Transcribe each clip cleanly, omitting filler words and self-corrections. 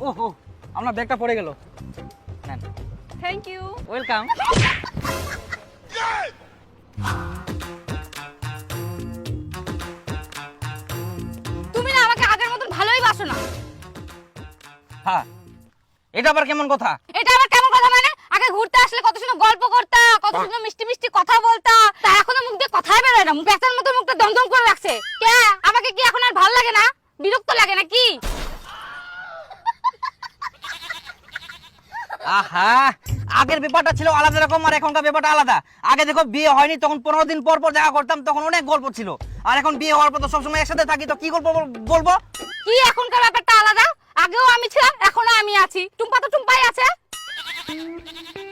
ওহো, আপনার ব্যাগটা পড়ে গেল। নেন। Thank you. ওয়েলকাম। তুমি না আমাকে আগের মতন ভালোই বাসো না। হ্যাঁ, এটা আবার কেমন কথা? এটা আবার কেমন কথা মানে? আগে ঘুরতে আসলে কত সুন্দর গল্প করতা, কত সুন্দর মিষ্টি মিষ্টি কথা বলতা, তা এখনো মুখ দিয়ে কথাই বেরোয় না, বেচার মতো মুখটা দমদম করে রাখছে। কে আমাকে কি এখন আর ভালো লাগে না? বিরক্ত লাগে নাকি? আহা, আগের ব্যাপারটা ছিল আলাদা রকম আর এখনকার ব্যাপারটা আলাদা। আগে দেখো বিয়ে হয়নি তখন 15 দিন পর পর দেখা করতাম, তখন অনেক গল্প ছিল। আর এখন বিয়ে হওয়ার পর তো সবসময় একসাথে থাকি, তো কি গল্প বলবো? কি এখনকার ব্যাপারটা আলাদা? আগেও আমি ছিলাম, এখনো আমি আছি, টুম্পা তো টুম্পাই আছে।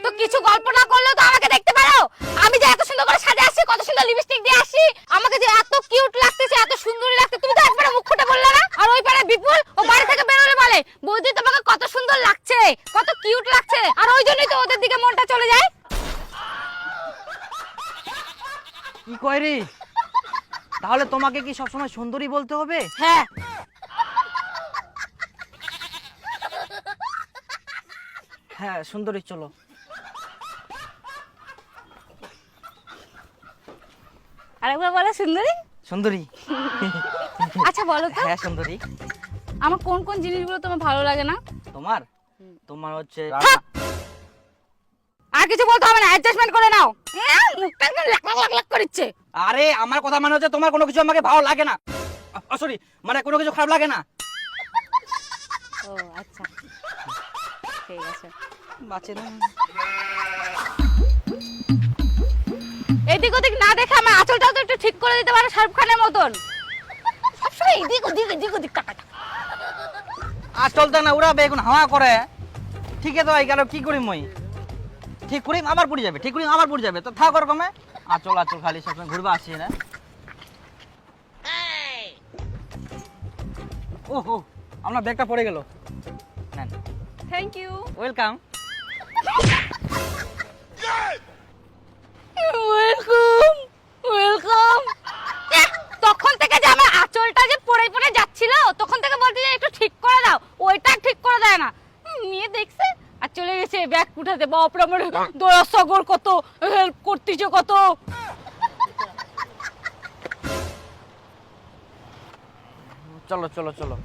তো কিছু গল্প না করলেও তো আমাকে দেখতে পারো। আমি যে এত সুন্দর করে সাজে আসছি, কত সুন্দর লিপস্টিক দিয়ে আসি, আমাকে যে এত কিউট লাগতেছে, এত সুন্দরী লাগছে, তুমি তো একবারে মুখ ফুটে বললে না। আর ওই পারে বিপুল ও বাড়ি থেকে বেরোলে বলে, বৌদি তোমাকে কত সুন্দর লাগছে, কত কিউট লাগছে, আর ওই জন্যই তো ওদের দিকে মনটা চলে যায়। কি কয় রে? তাহলে তোমাকে কি সবসময় সুন্দরী বলতে হবে? হ্যাঁ। হ্যাঁ, সুন্দরী। চলো। আরেকবার বলো সুন্দরী। সুন্দরী। আচ্ছা বলো তো, হ্যাঁ সুন্দরী। আমার কোন কোন জিনিসগুলো তোমার ভালো লাগে না? তোমার তোমার হচ্ছে থাক। আর কিছু বলতে হবে না, অ্যাডজাস্টমেন্ট করে নাও। মুখটা একদম লাক লাক লাক লাক করছে। আরে আমার কথা মানে হচ্ছে তোমার কোনো কিছু আমাকে ভালো লাগে না। সরি, মানে কোনো কিছু খারাপ লাগে না। ও আচ্ছা, ঠিক আছে। বাঁচে না। এদিক ওদিক না দেখে আমার আঁচলটাও তো একটু ঠিক করে দিতে পারো, শাহরুখ খানের মতন। সবসময় এদিক ওদিক এদিক ওদিক টাকা। আর চলতে না উড়াবে এখন হাওয়া করে। ঠিক আছে তো এই গেল, কি করি মই? ঠিক করি আবার পড়ে যাবে, ঠিক করি আবার পড়ে যাবে, তো থাক ওরকমে। আচল আচল খালি সবসময় ঘুরবা আসি না। ওহো, আপনার ব্যাগটা পড়ে গেল। নেন। Thank you. Welcome. Welcome welcome. তখন থেকে যে আমার আঁচলটা যে পড়ে পড়ে যাচ্ছিল, তখন থেকে বলতে যে একটু ঠিক করে দাও, ওইটা ঠিক করে দেয় না। মেয়ে দেখছে আর চলে গেছে ব্যাগ উঠাতে। বাপরে, আমার দয়া সাগর কত হেল্প করতেছে, কত। চলো চলো চলো।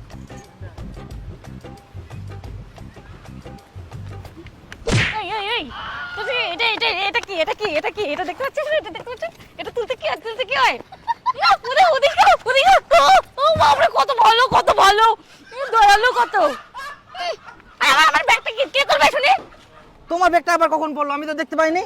এই এই এই, তুমি এটা এটা এটা কি, এটা কি, এটা কি, এটা দেখতে পাচ্ছিস? এটা দেখতে পাচ্ছিস? এটা তুলতে কি হয়, তুলতে কি হয়? না ওরে ওদিকে ওদিকে। ও বাপরে, কত ভালো, কত ভালো, দয়ালু কত। আমার ব্যাগটা কি কে করবে শুনি? তোমার ব্যাগটা আবার কখন পড়লো? আমি তো দেখতে পাইনি।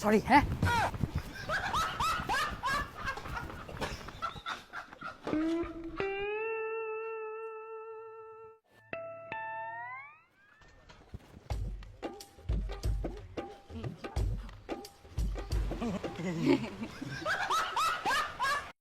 সরি। হ্যাঁ,